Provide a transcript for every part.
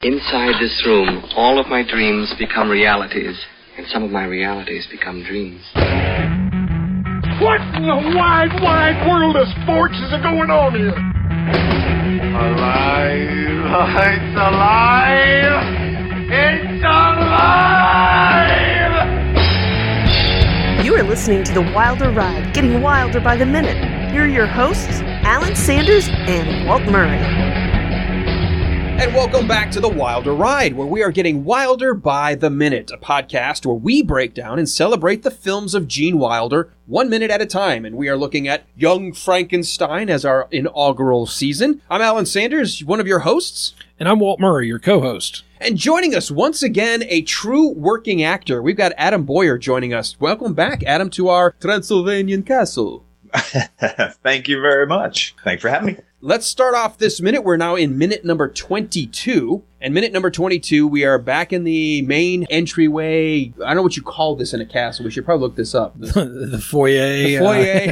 Inside this room, all of my dreams become realities, and some of my realities become dreams. What in the wide, wide world of sports is going on here? Alive! It's alive! It's alive! You are listening to The Wilder Ride, getting wilder by the minute. Here are your hosts, Alan Sanders and Walt Murray. And welcome back to The Wilder Ride, where we are getting wilder by the minute, a podcast where we break down and celebrate the films of Gene Wilder 1 minute at a time. And we are looking at Young Frankenstein as our inaugural season. I'm Alan Sanders, one of your hosts. And I'm Walt Murray, your co-host. And joining us once again, a true working actor. We've got Adam Boyer joining us. Welcome back, Adam, to our Transylvanian castle. Thank you very much. Thanks for having me. Let's start off this minute. We're now in minute number 22. And minute number 22, we are back in the main entryway. I don't know what you call this in a castle. We should probably look this up. The foyer. The foyer.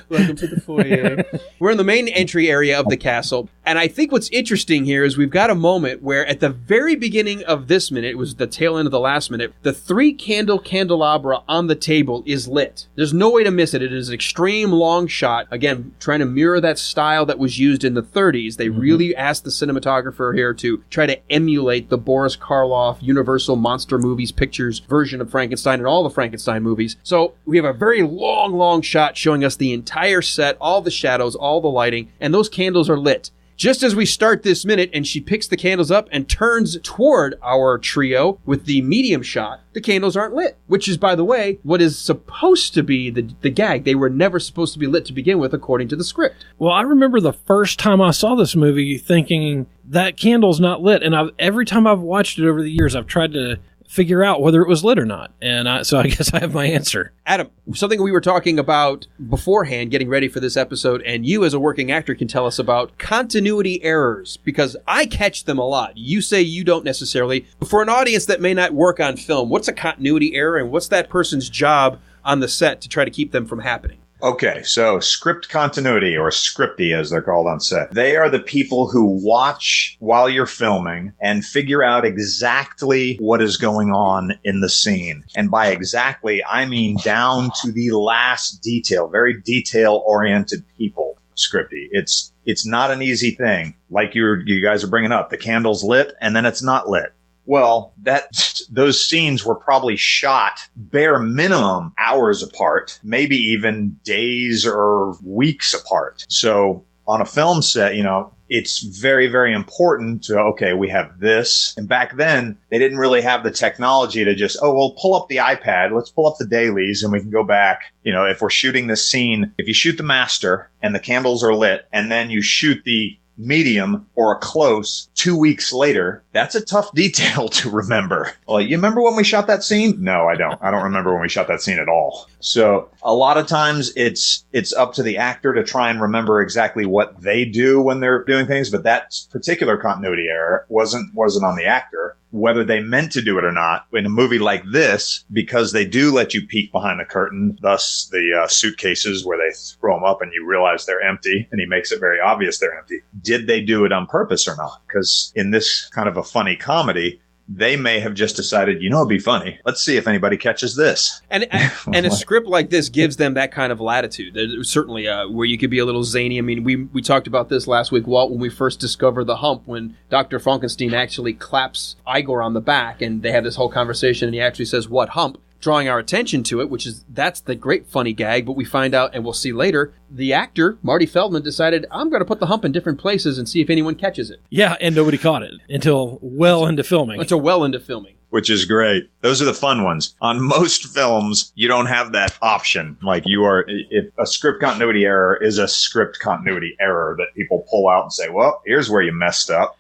Welcome to the foyer. We're in the main entry area of the castle. And I think what's interesting here is we've got a moment where at the very beginning of this minute, it was the tail end of the last minute, the 3-candle candelabra on the table is lit. There's no way to miss it. It is an extreme long shot. Again, trying to mirror that style that was used in the 30s. They really asked the cinematographer here to try to emulate the Boris Karloff Universal Monster Movies Pictures version of Frankenstein and all the Frankenstein movies. So we have a very long shot showing us the entire set, all the shadows, all the lighting, and those candles are lit. Just as we start this minute and she picks the candles up and turns toward our trio with the medium shot, the candles aren't lit, which is, by the way, what is supposed to be the gag. They were never supposed to be lit to begin with, according to the script. Well, I remember the first time I saw this movie thinking that candle's not lit, and every time I've watched it over the years, I've tried to figure out whether it was lit or not. And so I guess I have my answer. Adam, something we were talking about beforehand, getting ready for this episode, and you as a working actor can tell us about continuity errors, because I catch them a lot. You say you don't necessarily. For an audience that may not work on film, what's a continuity error, and what's that person's job on the set to try to keep them from happening? Okay, so script continuity, or scripty as they're called on set. They are the people who watch while you're filming and figure out exactly what is going on in the scene. And by exactly, I mean down to the last detail, very detail-oriented people. Scripty. It's not an easy thing. Like you guys are bringing up, the candle's lit and then it's not lit. Well, those scenes were probably shot bare minimum hours apart, maybe even days or weeks apart. So on a film set, it's very, very important to, okay, we have this. And back then, they didn't really have the technology to just, pull up the iPad, let's pull up the dailies, and we can go back. If we're shooting this scene, if you shoot the master and the candles are lit, and then you shoot the medium or a close 2 weeks later, that's a tough detail to remember. Well, you remember when we shot that scene? No, I don't. I don't remember when we shot that scene at all. So a lot of times it's up to the actor to try and remember exactly what they do when they're doing things, but that particular continuity error wasn't on the actor. Whether they meant to do it or not, in a movie like this, because they do let you peek behind the curtain, thus the suitcases where they throw them up and you realize they're empty, and he makes it very obvious they're empty. Did they do it on purpose or not? Because in this kind of a funny comedy, they may have just decided, it'd be funny. Let's see if anybody catches this. And a script like this gives them that kind of latitude. There's certainly where you could be a little zany. I mean, we talked about this last week, Walt, when we first discovered the hump, when Dr. Frankenstein actually claps Igor on the back, and they have this whole conversation, and he actually says, "What hump?" drawing our attention to it, that's the great funny gag. But we find out, and we'll see later, the actor, Marty Feldman, decided, I'm going to put the hump in different places and see if anyone catches it. Yeah, and nobody caught it until well into filming. Which is great. Those are the fun ones. On most films, you don't have that option. Like if a script continuity error is a script continuity error that people pull out and say, well, here's where you messed up.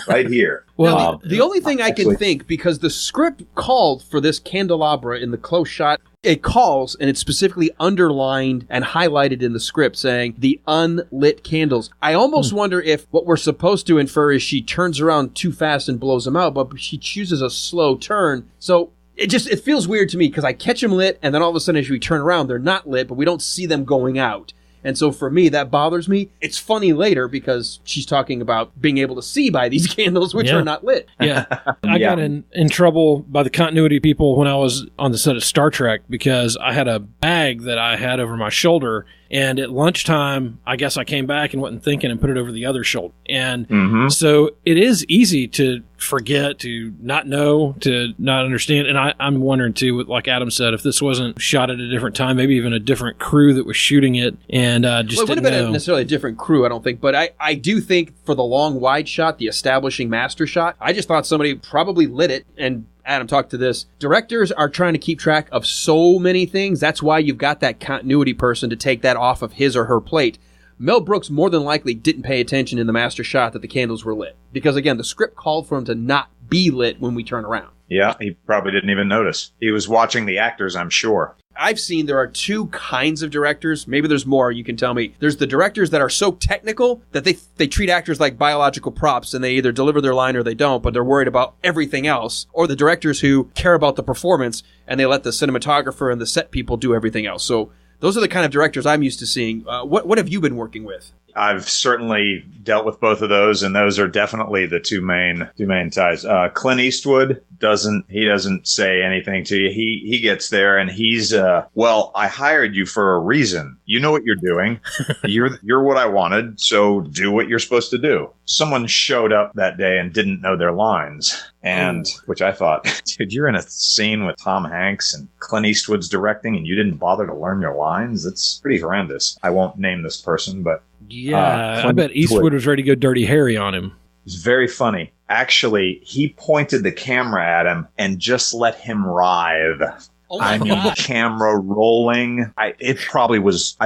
Right here. Well, the only thing I can think, because the script called for this candelabra in the close shot, it calls, and it's specifically underlined and highlighted in the script saying the unlit candles. I almost wonder if what we're supposed to infer is she turns around too fast and blows them out, but she chooses a slow turn. So it feels weird to me, because I catch them lit, and then all of a sudden as we turn around, they're not lit, but we don't see them going out. And so for me, that bothers me. It's funny later because she's talking about being able to see by these candles, which are not lit. Yeah. I got in trouble by the continuity people when I was on the set of Star Trek because I had a bag that I had over my shoulder. And at lunchtime, I guess I came back and wasn't thinking and put it over the other shoulder. And so it is easy to forget, to not know, to not understand. And I'm wondering, too, like Adam said, if this wasn't shot at a different time, maybe even a different crew that was shooting it and just it would have been necessarily a different crew, I don't think. But I do think for the long wide shot, the establishing master shot, I just thought somebody probably lit it. And Adam talked to this. Directors are trying to keep track of so many things. That's why you've got that continuity person to take that off of his or her plate. Mel Brooks more than likely didn't pay attention in the master shot that the candles were lit. Because, again, the script called for him to not be lit when we turn around. Yeah, he probably didn't even notice. He was watching the actors, I'm sure. I've seen there are two kinds of directors. Maybe there's more, you can tell me. There's the directors that are so technical that they treat actors like biological props and they either deliver their line or they don't, but they're worried about everything else. Or the directors who care about the performance and they let the cinematographer and the set people do everything else. So those are the kind of directors I'm used to seeing. What have you been working with? I've certainly dealt with both of those, and those are definitely the two main ties. Clint Eastwood doesn't say anything to you. He gets there and he's well, I hired you for a reason. You know what you're doing. You're what I wanted, so do what you're supposed to do. Someone showed up that day and didn't know their lines. And which I thought, dude, you're in a scene with Tom Hanks and Clint Eastwood's directing and you didn't bother to learn your lines? That's pretty horrendous. I won't name this person, but yeah, I bet Eastwood was ready to go Dirty Harry on him. It's very funny. Actually, he pointed the camera at him and just let him writhe. Oh I mean, camera rolling. I bet it was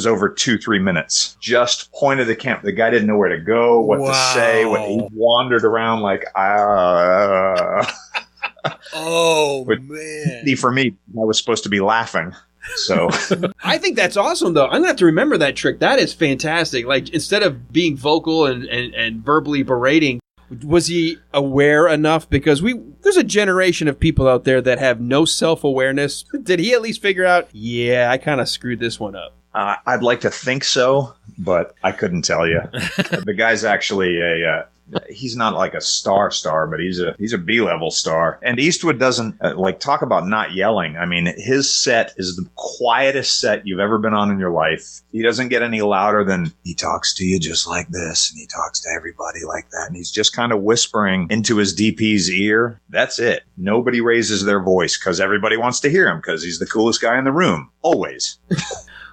over 2-3 minutes. Just pointed the camera. The guy didn't know where to go, what to say. He wandered around like, Oh, man. For me, I was supposed to be laughing. So I think that's awesome, though. I'm going to have to remember that trick. That is fantastic. Like, instead of being vocal and verbally berating, was he aware enough? Because there's a generation of people out there that have no self-awareness. Did he at least figure out, yeah, I kind of screwed this one up? I'd like to think so, but I couldn't tell you. The guy's actually he's not like a star, but he's a B-level star. And Eastwood doesn't talk about not yelling. I mean, his set is the quietest set you've ever been on in your life. He doesn't get any louder than he talks to you just like this, and he talks to everybody like that, and he's just kind of whispering into his DP's ear. That's it. Nobody raises their voice because everybody wants to hear him because he's the coolest guy in the room. Always.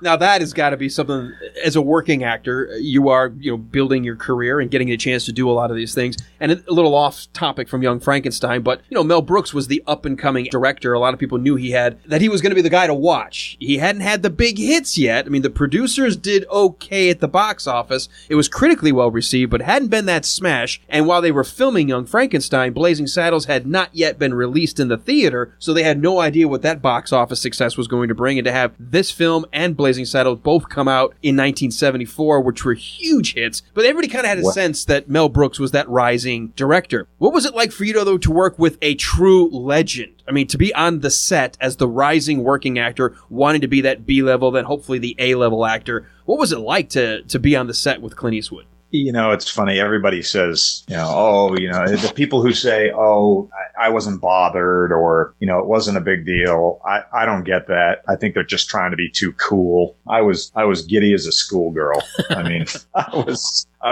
Now, that has got to be something, as a working actor, you are building your career and getting a chance to do a lot of these things. And a little off topic from Young Frankenstein, but, Mel Brooks was the up-and-coming director. A lot of people knew he was going to be the guy to watch. He hadn't had the big hits yet. I mean, the producers did okay at the box office. It was critically well received, but hadn't been that smash. And while they were filming Young Frankenstein, Blazing Saddles had not yet been released in the theater, so they had no idea what that box office success was going to bring. And to have this film and Blazing Saddles both come out in 1974, which were huge hits, but everybody kind of had a sense that Mel Brooks was that rising director. What was it like for you, though, to work with a true legend? I mean, to be on the set as the rising working actor, wanting to be that B-level, then hopefully the A-level actor. What was it like to be on the set with Clint Eastwood? It's funny. Everybody says, the people who say, I wasn't bothered or, it wasn't a big deal. I don't get that. I think they're just trying to be too cool. I was giddy as a schoolgirl. I mean, I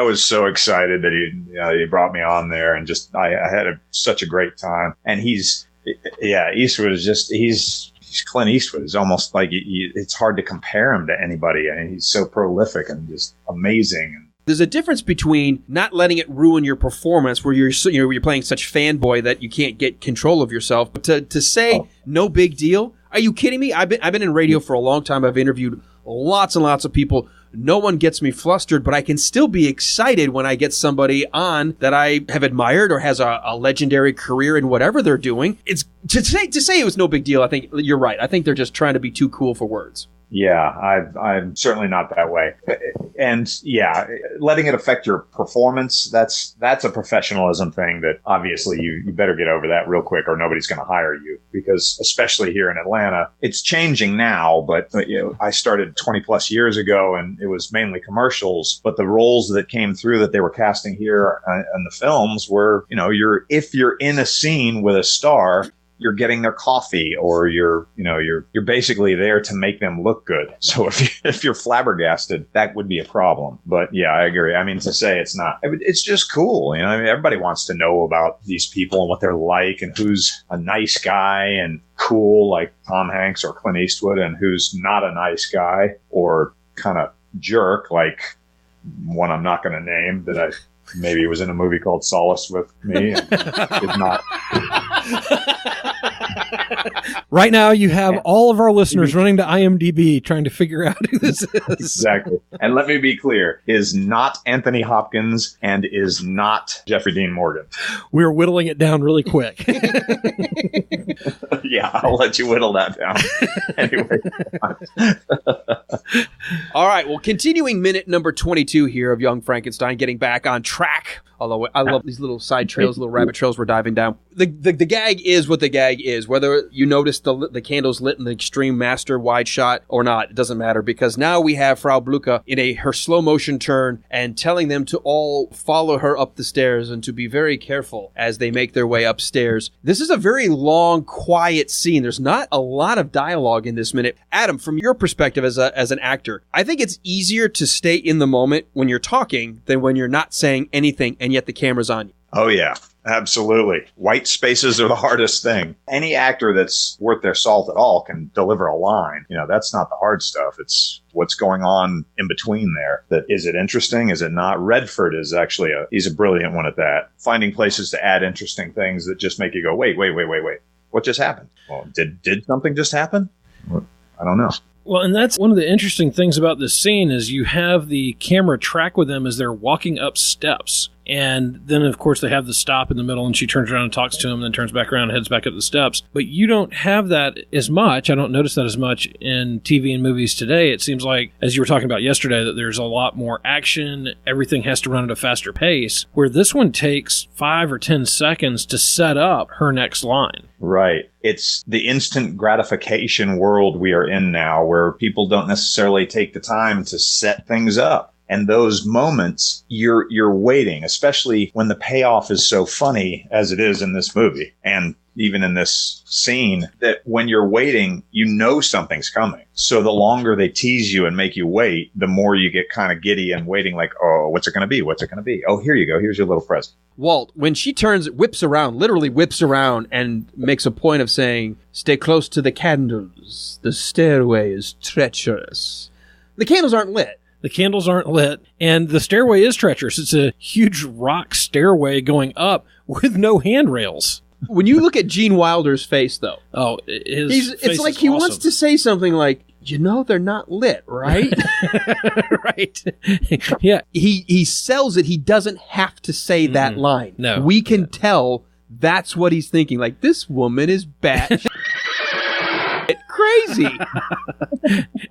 was so excited that he brought me on there and just, I had such a great time. And Eastwood is just, he's Clint Eastwood. It's almost like it's hard to compare him to anybody. I mean, he's so prolific and just amazing. There's a difference between not letting it ruin your performance, where you're playing such fanboy that you can't get control of yourself. But to say no big deal, are you kidding me? I've been in radio for a long time. I've interviewed lots and lots of people. No one gets me flustered, but I can still be excited when I get somebody on that I have admired or has a legendary career in whatever they're doing. It's to say it was no big deal. I think you're right. I think they're just trying to be too cool for words. Yeah, I'm certainly not that way. And yeah, letting it affect your performance, that's a professionalism thing that obviously you better get over that real quick or nobody's going to hire you, because especially here in Atlanta, it's changing now, but I started 20 plus years ago and it was mainly commercials, but the roles that came through that they were casting here in the films were, if you're in a scene with a star, you're getting their coffee, or you're basically there to make them look good. So if you're flabbergasted, that would be a problem. But yeah, I agree. I mean, to say it's not, it's just cool. Everybody wants to know about these people and what they're like, and who's a nice guy and cool like Tom Hanks or Clint Eastwood, and who's not a nice guy or kind of jerk like one I'm not going to name that maybe was in a movie called Solace with Me and did not. Right now, you have all of our listeners running to IMDb trying to figure out who this is. Exactly. And let me be clear, is not Anthony Hopkins and is not Jeffrey Dean Morgan. We're whittling it down really quick. Yeah, I'll let you whittle that down. Anyway. All right, well, continuing minute number 22 here of Young Frankenstein, getting back on track. Although I love these little side trails, little rabbit trails we're diving down. The gag is what the gag is. Whether you notice the candles lit in the extreme master wide shot or not, it doesn't matter, because now we have Frau Blucher in her slow motion turn and telling them to all follow her up the stairs and to be very careful as they make their way upstairs. This is a very long, quiet scene. There's not a lot of dialogue in this minute. Adam, from your perspective as an actor, I think it's easier to stay in the moment when you're talking than when you're not saying anything and yet the camera's on you. Oh, yeah. Absolutely. White spaces are the hardest thing. Any actor that's worth their salt at all can deliver a line. That's not the hard stuff. It's what's going on in between there. That is it interesting? Is it not? Redford is actually he's a brilliant one at that. Finding places to add interesting things that just make you go, wait. What just happened? Well, did something just happen? I don't know. Well, and that's one of the interesting things about this scene is you have the camera track with them as they're walking up steps. And then, of course, they have the stop in the middle, and she turns around and talks to him, then turns back around and heads back up the steps. But you don't have that as much. I don't notice that as much in TV and movies today. It seems like, as you were talking about yesterday, that there's a lot more action. Everything has to run at a faster pace, where this one takes 5 or 10 seconds to set up her next line. Right. It's the instant gratification world we are in now, where people don't necessarily take the time to set things up. And those moments, you're waiting, especially when the payoff is so funny as it is in this movie. And even in this scene, that when you're waiting, something's coming. So the longer they tease you and make you wait, the more you get kind of giddy and waiting like, oh, what's it going to be? What's it going to be? Oh, here you go. Here's your little present. Walt, when she literally whips around and makes a point of saying, stay close to the candles. The stairway is treacherous. The candles aren't lit. The candles aren't lit, and the stairway is treacherous. It's a huge rock stairway going up with no handrails. When you look at Gene Wilder's face, though, it's like he wants to say something like, they're not lit, right? Right. Yeah. He sells it. He doesn't have to say that line. No. We can tell that's what he's thinking. Like, this woman is bad. Crazy.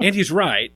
And he's right.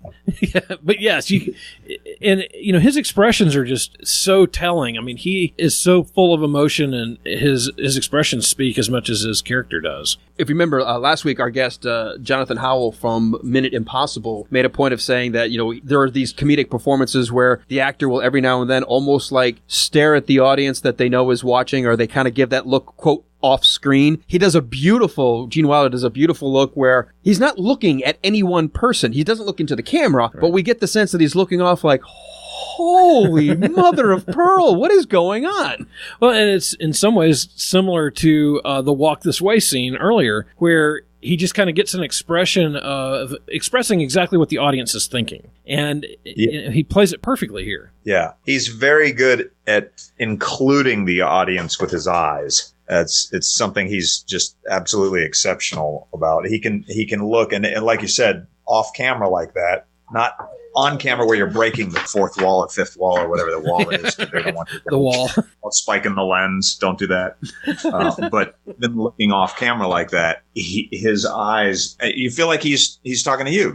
But yes, his expressions are just so telling. I mean, he is so full of emotion, and his expressions speak as much as his character does. If you remember last week, our guest, Jonathan Howell from Minute Impossible, made a point of saying that, there are these comedic performances where the actor will every now and then almost like stare at the audience that they know is watching, or they kind of give that look, quote, off screen. Gene Wilder does a beautiful look where he's not looking at any one person. He doesn't look into the camera, right. But we get the sense that he's looking off like, holy mother of pearl, what is going on? Well, and it's in some ways similar to the Walk This Way scene earlier, where he just kind of gets an expression of expressing exactly what the audience is thinking. And he plays it perfectly here. Yeah. He's very good at including the audience with his eyes. It's something he's just absolutely exceptional about. He can look and like you said, off camera like that, not on camera where you're breaking the fourth wall or fifth wall or whatever the wall is. They don't want The wall. Spiking the lens. Don't do that. But then looking off camera like that, his eyes, you feel like he's talking to you.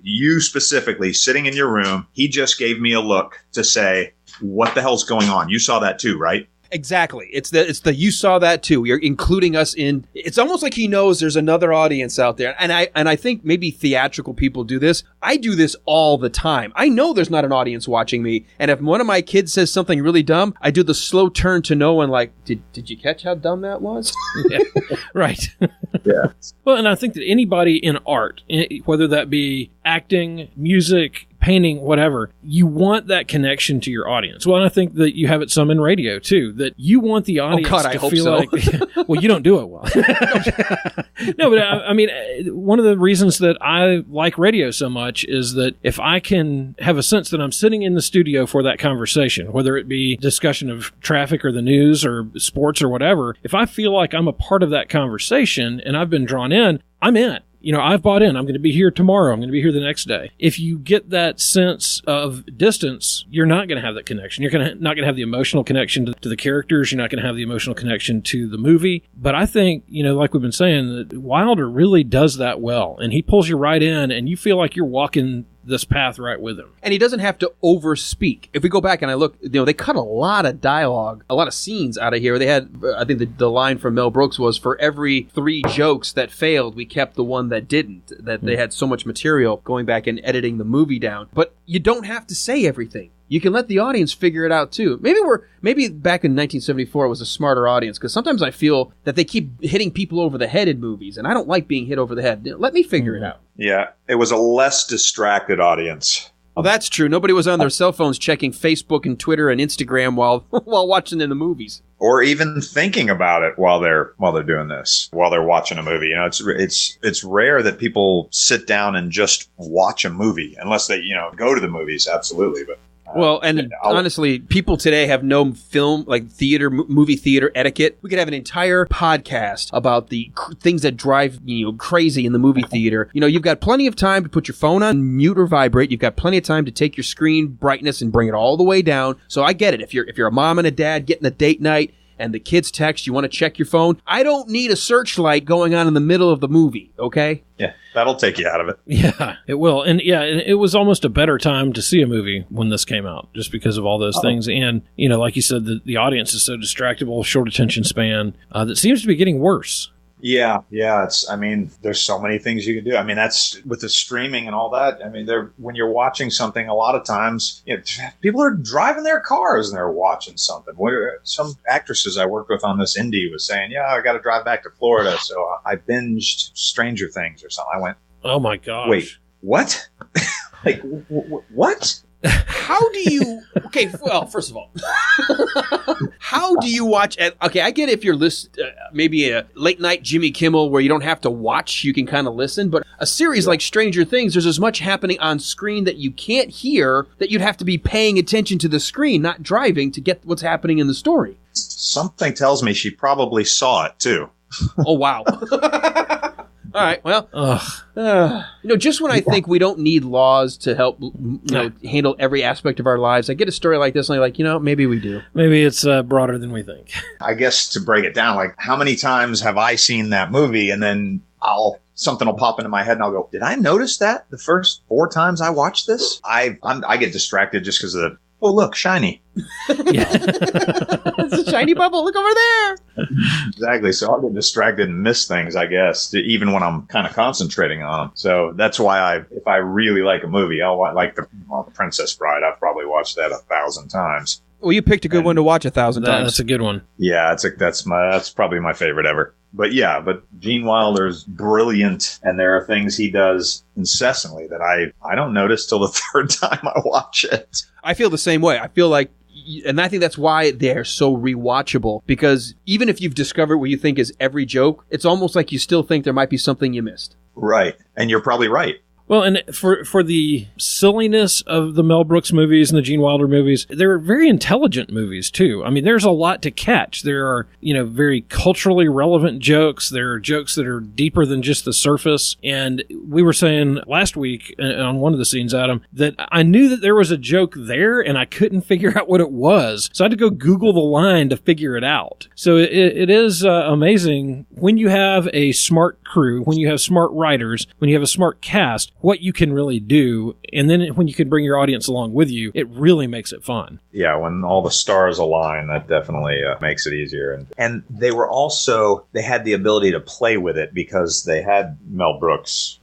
You specifically sitting in your room. He just gave me a look to say, what the hell's going on? You saw that too, right? Exactly. It's the you saw that too. You're including us in. It's almost like he knows there's another audience out there. And I think maybe theatrical people do this. I do this all the time. I know there's not an audience watching me. And if one of my kids says something really dumb, I do the slow turn to no one like, did you catch how dumb that was? Yeah. Right. Yeah. Well, and I think that anybody in art, whether that be acting, music, painting, whatever, you want that connection to your audience. Well, and I think that you have it some in radio too, that you want the audience to feel so. Like, well, you don't do it well. No, but I mean, one of the reasons that I like radio so much is that if I can have a sense that I'm sitting in the studio for that conversation, whether it be discussion of traffic or the news or sports or whatever, if I feel like I'm a part of that conversation and I've been drawn in, I'm in. You know, I've bought in. I'm going to be here tomorrow. I'm going to be here the next day. If you get that sense of distance, you're not going to have that connection. You're not going to have the emotional connection to the characters. You're not going to have the emotional connection to the movie. But I think, you know, like we've been saying, that Wilder really does that well. And he pulls you right in, and you feel like you're walking this path right with him. And he doesn't have to overspeak. If we go back and I look, you know, they cut a lot of dialogue, a lot of scenes out of here. They had, I think the line from Mel Brooks was, for every 3 jokes that failed, we kept the one that didn't. That they had so much material going back and editing the movie down. But you don't have to say everything. You can let the audience figure it out too. Maybe back in 1974 it was a smarter audience, because sometimes I feel that they keep hitting people over the head in movies, and I don't like being hit over the head. Let me figure it out. Yeah, it was a less distracted audience. Well, that's true. Nobody was on their cell phones checking Facebook and Twitter and Instagram while watching in the movies, or even thinking about it while they're doing this, while they're watching a movie. You know, it's rare that people sit down and just watch a movie, unless they, you know, go to the movies. Absolutely, but. Well, and honestly, people today have no film, like movie theater etiquette. We could have an entire podcast about the things that drive you crazy in the movie theater. You know, you've got plenty of time to put your phone on mute or vibrate. You've got plenty of time to take your screen brightness and bring it all the way down. So I get it. If you're a mom and a dad getting a date night and the kids text, you want to check your phone. I don't need a searchlight going on in the middle of the movie, okay? Yeah, that'll take you out of it. Yeah, it will. And yeah, it was almost a better time to see a movie when this came out, just because of all those things. And, you know, like you said, the audience is so distractible, short attention span, that seems to be getting worse. Yeah. There's so many things you can do. I mean, that's with the streaming and all that. I mean, when you're watching something, a lot of times, you know, people are driving their cars and they're watching something. Some actresses I worked with on this indie was saying, yeah, I got to drive back to Florida, so I binged Stranger Things or something. I went, oh my gosh. Wait, what? Like, what? How do you... Okay, well, first of all, how do you watch... Okay, I get if you're maybe a late-night Jimmy Kimmel where you don't have to watch, you can kind of listen, but a series like Stranger Things, there's as much happening on screen that you can't hear, that you'd have to be paying attention to the screen, not driving, to get what's happening in the story. Something tells me she probably saw it, too. Oh, wow. All right, well, just when I think we don't need laws to help handle every aspect of our lives, I get a story like this and I'm like, maybe we do. Maybe it's broader than we think. I guess to break it down, like, how many times have I seen that movie and then something will pop into my head and I'll go, did I notice that the first 4 times I watched this? I get distracted just because of oh, look, shiny. It's a shiny bubble. Look over there. Exactly. So I'll get distracted and miss things, I guess, even when I'm kind of concentrating on them. So that's why if I really like a movie, I'll like the Princess Bride. I've probably watched that 1,000 times. Well, you picked a good one to watch 1,000 times. That's a good one. Yeah, that's probably my favorite ever. But Gene Wilder's brilliant, and there are things he does incessantly that I don't notice till the 3rd time I watch it. I feel the same way. I feel like, and I think that's why they're so rewatchable, because even if you've discovered what you think is every joke, it's almost like you still think there might be something you missed. Right. And you're probably right. Well, and for the silliness of the Mel Brooks movies and the Gene Wilder movies, they're very intelligent movies too. I mean, there's a lot to catch. There are, very culturally relevant jokes. There are jokes that are deeper than just the surface. And we were saying last week on one of the scenes, Adam, that I knew that there was a joke there and I couldn't figure out what it was. So I had to go Google the line to figure it out. So it is amazing when you have a smart crew, when you have smart writers, when you have a smart cast, what you can really do. And then when you can bring your audience along with you, it really makes it fun. Yeah, when all the stars align, that definitely makes it easier. And they had the ability to play with it because they had Mel Brooks,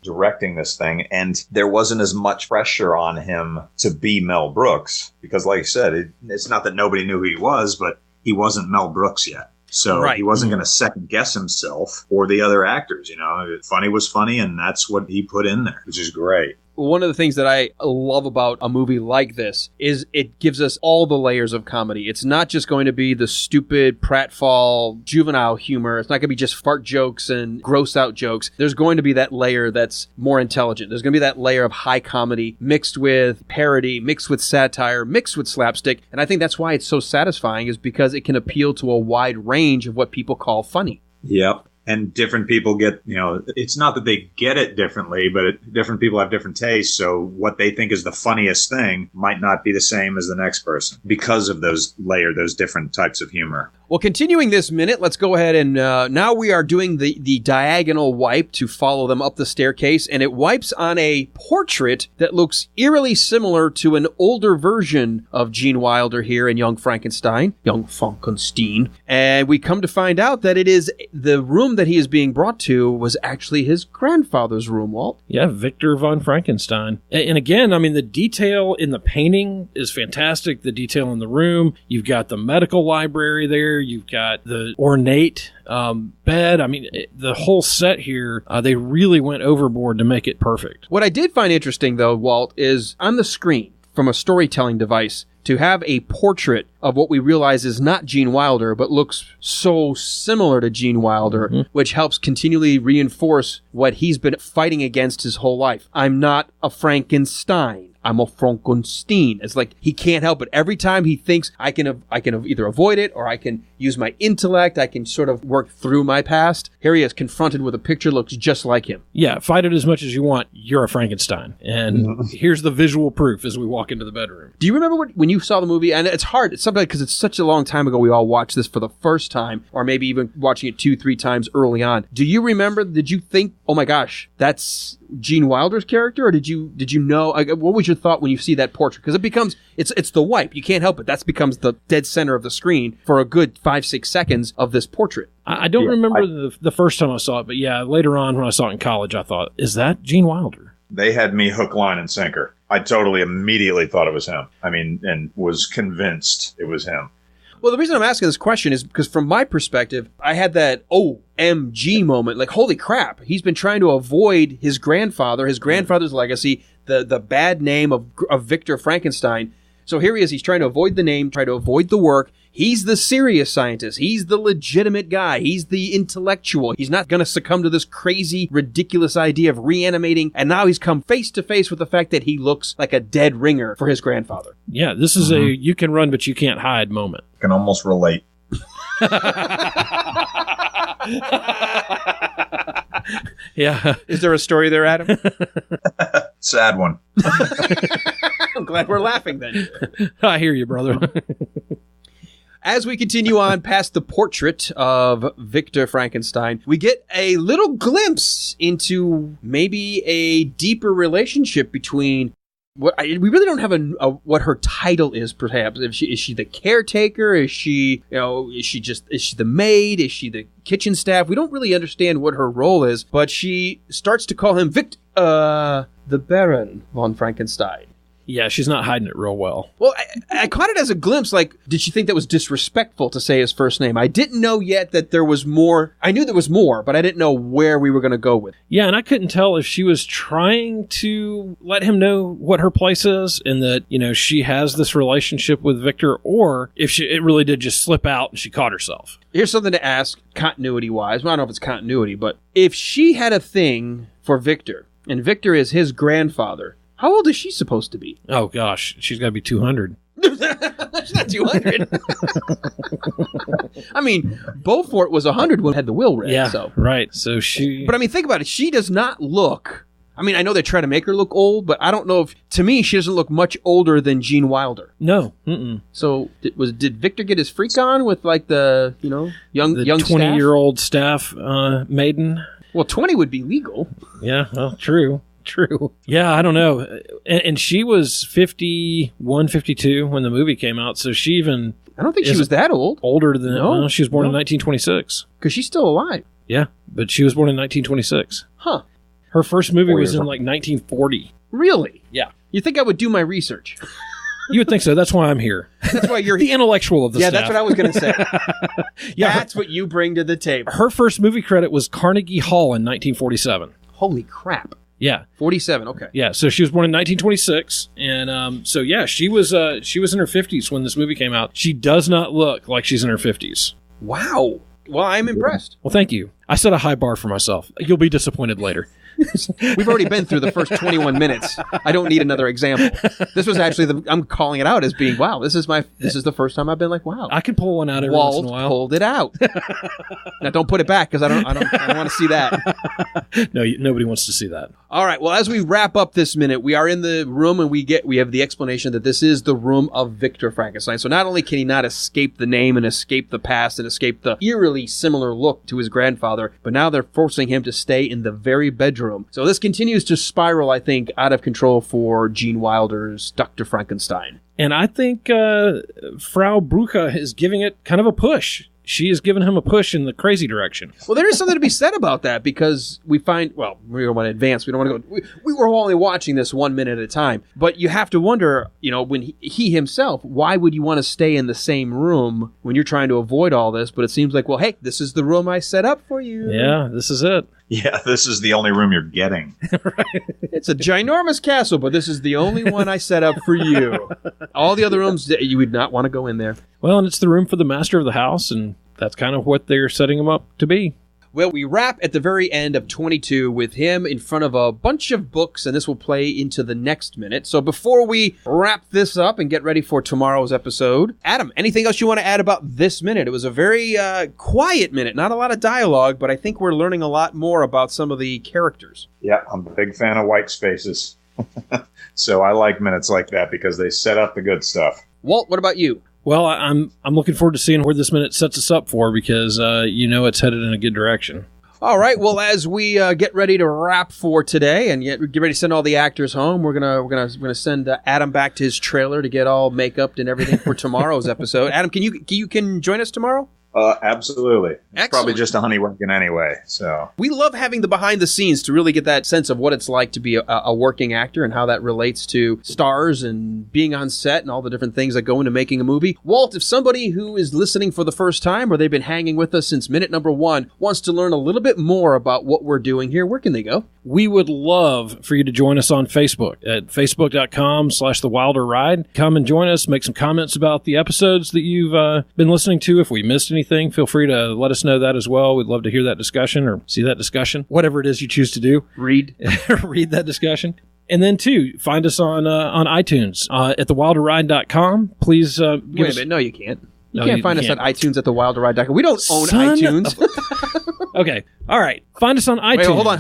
directing this thing. And there wasn't as much pressure on him to be Mel Brooks because, like I said, it's not that nobody knew who he was, but he wasn't Mel Brooks yet. So He wasn't going to second guess himself or the other actors. Funny was funny, and that's what he put in there, which is great. One of the things that I love about a movie like this is it gives us all the layers of comedy. It's not just going to be the stupid pratfall juvenile humor. It's not going to be just fart jokes and gross out jokes. There's going to be that layer that's more intelligent. There's going to be that layer of high comedy mixed with parody, mixed with satire, mixed with slapstick. And I think that's why it's so satisfying, is because it can appeal to a wide range of what people call funny. Yep. And different people get, it's not that they get it differently, but different people have different tastes. So what they think is the funniest thing might not be the same as the next person because of those different types of humor. Well, continuing this minute, let's go ahead and now we are doing the diagonal wipe to follow them up the staircase, and it wipes on a portrait that looks eerily similar to an older version of Gene Wilder here in Young Frankenstein. And we come to find out that it is the room that he is being brought to was actually his grandfather's room, Walt. Yeah, Victor von Frankenstein. And again, I mean, the detail in the painting is fantastic. The detail in the room. You've got the medical library there. You've got the ornate bed. I mean, the whole set here, they really went overboard to make it perfect. What I did find interesting, though, Walt, is on the screen, from a storytelling device, to have a portrait of what we realize is not Gene Wilder, but looks so similar to Gene Wilder, which helps continually reinforce what he's been fighting against his whole life. I'm not a Frankenstein. I'm a Frankenstein. It's like he can't help it. Every time he thinks I can either avoid it or I can use my intellect, I can sort of work through my past. Here he is confronted with a picture that looks just like him. Yeah, fight it as much as you want. You're a Frankenstein. And here's the visual proof as we walk into the bedroom. Do you remember when you saw the movie? And it's hard. It's something because it's such a long time ago we all watched this for the first time, or maybe even watching it 2-3 times early on. Do you remember, did you think, oh my gosh, that's Gene Wilder's character, or did you know, what was your thought when you see that portrait? Because it becomes, it's the wipe. You can't help it. That becomes the dead center of the screen for a good 5-6 seconds of this portrait. I don't remember the first time I saw it, but yeah, later on when I saw it in college, I thought, is that Gene Wilder? They had me hook, line, and sinker. I totally immediately thought it was him. I mean, and was convinced it was him. Well, the reason I'm asking this question is because from my perspective, I had that OMG moment, like, holy crap, he's been trying to avoid his grandfather's legacy, the bad name of Victor Frankenstein. So here he is, he's trying to avoid the name, trying to avoid the work. He's the serious scientist. He's the legitimate guy. He's the intellectual. He's not going to succumb to this crazy, ridiculous idea of reanimating. And now he's come face to face with the fact that he looks like a dead ringer for his grandfather. Yeah, this is a you can run but you can't hide moment. I can almost relate. Yeah. Is there a story there, Adam? Sad one. I'm glad we're laughing then. I hear you, brother. As we continue on past the portrait of Victor Frankenstein, we get a little glimpse into maybe a deeper relationship between we really don't have what her title is, perhaps. Is she the caretaker? Is she the maid? Is she the kitchen staff? We don't really understand what her role is, but she starts to call him the Baron von Frankenstein. Yeah, she's not hiding it real well. Well, I caught it as a glimpse, like, did she think that was disrespectful to say his first name? I didn't know yet that there was more. I knew there was more, but I didn't know where we were going to go with it. Yeah, and I couldn't tell if she was trying to let him know what her place is and that, she has this relationship with Victor, or if it really did just slip out and she caught herself. Here's something to ask continuity-wise. Well, I don't know if it's continuity, but if she had a thing for Victor, And Victor is his grandfather. How old is she supposed to be? Oh, gosh. She's got to be 200. She's not 200. I mean, Beaufort was 100 when he had the will read. Yeah, so. right. So she... But I mean, think about it. She does not look... I mean, I know they try to make her look old, but I don't know if... To me, she doesn't look much older than Gene Wilder. No. Mm-mm. So did Victor get his freak on with like the, young 20-year-old staff maiden? Well, 20 would be legal. Yeah, well, true. Yeah, I don't know. And she was 51, 52 when the movie came out, so she even... I don't think she was that old. Older than... No, well, she was born in 1926. Because she's still alive. Yeah, but she was born in 1926. Huh. Her first movie was in like 1940. Really? Yeah. You think I would do my research? You would think so. That's why I'm here. That's why you're the intellectual of the staff. Yeah, that's what I was going to say. Yeah, that's what you bring to the table. Her first movie credit was Carnegie Hall in 1947. Holy crap. Yeah. 47, okay. Yeah, so she was born in 1926, and so yeah, she was in her 50s when this movie came out. She does not look like she's in her 50s. Wow. Well, I'm impressed. Well, thank you. I set a high bar for myself. You'll be disappointed later. We've already been through the first 21 minutes. I don't need another example. This was actually I'm calling it out as being, wow, this is the first time I've been like, wow. I can pull one out every once in a while. Pulled it out. Now don't put it back because I don't want to see that. No, nobody wants to see that. All right. Well, as we wrap up this minute, we are in the room and we have the explanation that this is the room of Victor Frankenstein. So not only can he not escape the name and escape the past and escape the eerily similar look to his grandfather, but now they're forcing him to stay in the very bedroom. So this continues to spiral, I think, out of control for Gene Wilder's Dr. Frankenstein. And I think Frau Blucher is giving it kind of a push. She has given him a push in the crazy direction. Well, there is something to be said about that because we find, well, we don't want to advance. We don't want to go. We were only watching this 1 minute at a time. But you have to wonder, when he himself, why would you want to stay in the same room when you're trying to avoid all this? But it seems like, well, hey, this is the room I set up for you. Yeah, this is it. Yeah, this is the only room you're getting. Right. It's a ginormous castle, but this is the only one I set up for you. All the other rooms, you would not want to go in there. Well, and it's the room for the master of the house, and that's kind of what they're setting him up to be. Well, we wrap at the very end of 22 with him in front of a bunch of books, and this will play into the next minute. So before we wrap this up and get ready for tomorrow's episode, Adam, anything else you want to add about this minute? It was a very quiet minute, not a lot of dialogue, but I think we're learning a lot more about some of the characters. Yeah, I'm a big fan of white spaces. So I like minutes like that because they set up the good stuff. Walt, what about you? Well, I'm looking forward to seeing where this minute sets us up for because it's headed in a good direction. All right. Well, as we get ready to wrap for today and get ready to send all the actors home, we're gonna send Adam back to his trailer to get all make-upped and everything for tomorrow's episode. Adam, can you join us tomorrow? Absolutely. It's Excellent. probably just a honey wagon anyway. So we love having the behind the scenes to really get that sense of what it's like to be a working actor and how that relates to stars and being on set and all the different things that go into making a movie. Walt, if somebody who is listening for the first time or they've been hanging with us since minute number 1 wants to learn a little bit more about what we're doing here, where can they go? We would love for you to join us on Facebook at facebook.com/The Wilder Ride. Come and join us, make some comments about the episodes that you've been listening to. If we missed anything, feel free to let us know that as well. We'd love to hear that discussion or see that discussion, whatever it is you choose to do. Read that discussion. And then, too, find us on iTunes at thewilderride.com. Please Wait a minute. No, you can't. You can't find us on iTunes at thewilderride.com. We don't own iTunes. Okay. All right. Find us on iTunes. Wait, hold on.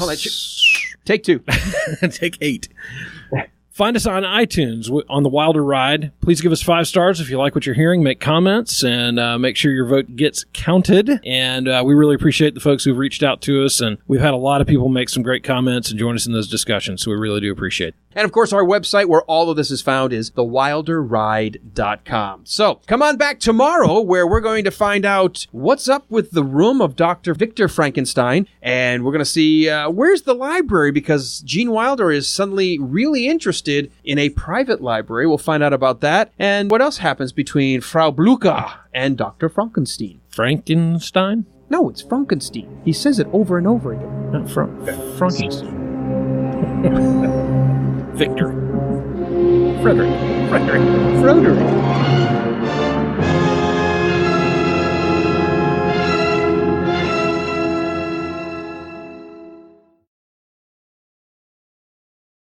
Take 2. Take 8. Find us on iTunes on The Wilder Ride. Please give us 5 stars if you like what you're hearing. Make comments and make sure your vote gets counted. And we really appreciate the folks who've reached out to us. And we've had a lot of people make some great comments and join us in those discussions. So we really do appreciate it. And, of course, our website where all of this is found is thewilderride.com. So come on back tomorrow where we're going to find out what's up with the room of Dr. Victor Frankenstein. And we're going to see where's the library because Gene Wilder is suddenly really interested in a private library. We'll find out about that. And what else happens between Frau Blucher and Dr. Frankenstein? Frankenstein? No, it's Frankenstein. He says it over and over again. No, Frankenstein. Victor. Frederick.